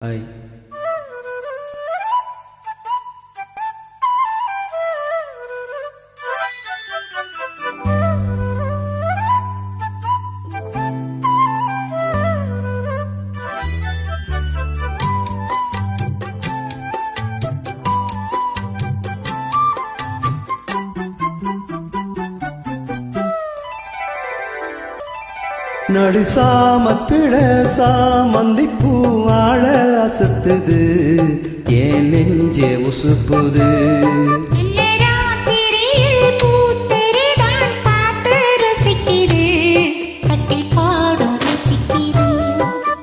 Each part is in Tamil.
Hai. நடுசாமத்தில சாமந்திப்பூ ஆழ அசத்துது ஏன் நெஞ்சே உசுப்புது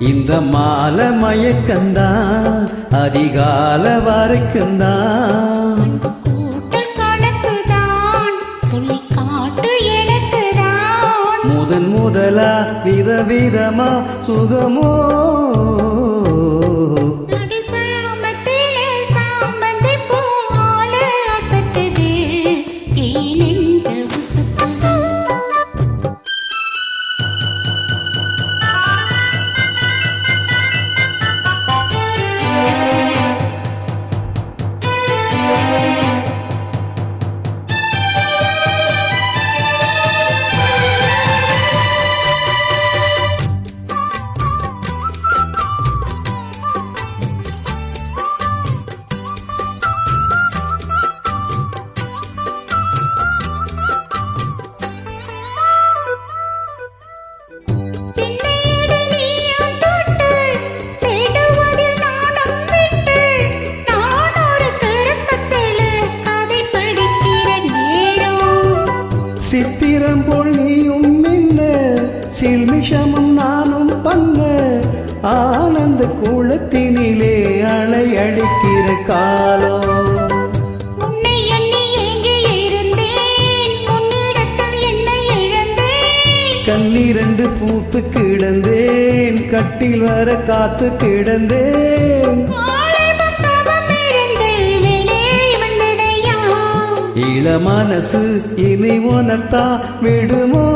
இந்த மாலை மயக்கந்தான் அதிகால வரைக்குந்தான் முதலா விதவிதமா சுகமோ சித்திரம் போல் நீயும் மின்ன சில்மிஷமும் நானும் பண்ண ஆனந்த கூளத்தினிலே அலையடிக்கிற காலம் கண்ணிரண்டு பூத்து கிடந்தேன் கட்டில் வர காத்து கிடந்தேன் இள மனசு இனி உனத்தா விடுமோ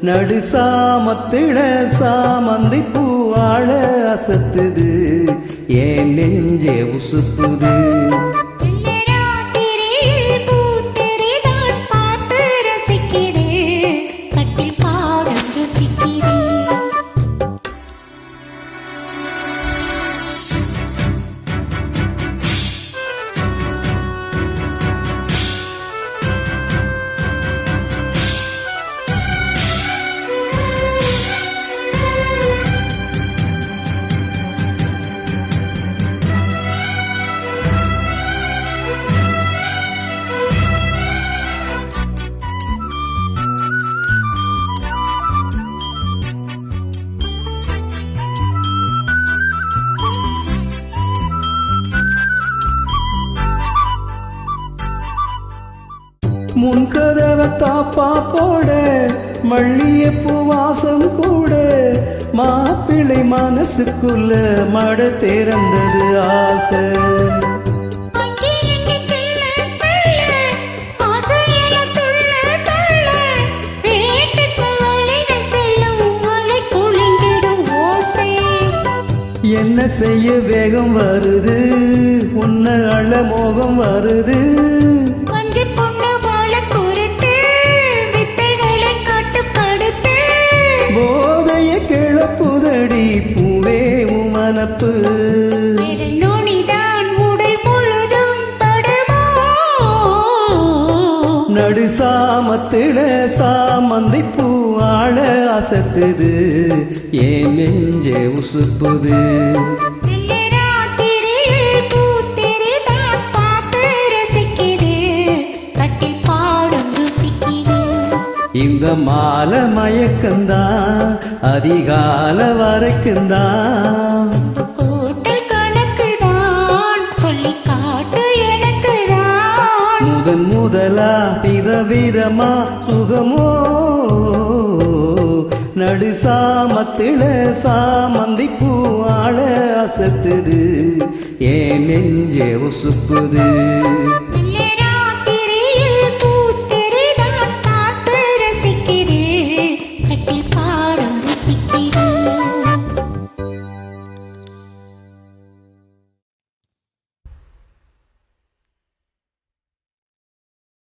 நடுசாமத்தில சாமந்திப்பூ ஆழ அசத்துது ஏன் நெஞ்சே உசுப்புது முன்கதவ தாப்பா போட மல்லியப்பூ வாசம் கூட மாப்பிள்ளை மனசுக்குள்ள மட திறந்தது ஆசை என்ன செய்ய வேகம் வருது உன்ன அழ மோகம் வருது போதைய கிளப்புதடி பூவே உமனப்பு நடுசாமத்தில சாமந்திப்பூ ஆழ அசத்துது ஏன் நெஞ்சே உசுப்புது இந்த மாலை மயக்கந்தான் அதிகால வரைக்குந்தான் முதலா விதவிதமா சுகமோ நடுசாமத்தில சாமந்திப்பூ ஆழ அசத்துது ஏன் நெஞ்சே உசுப்புது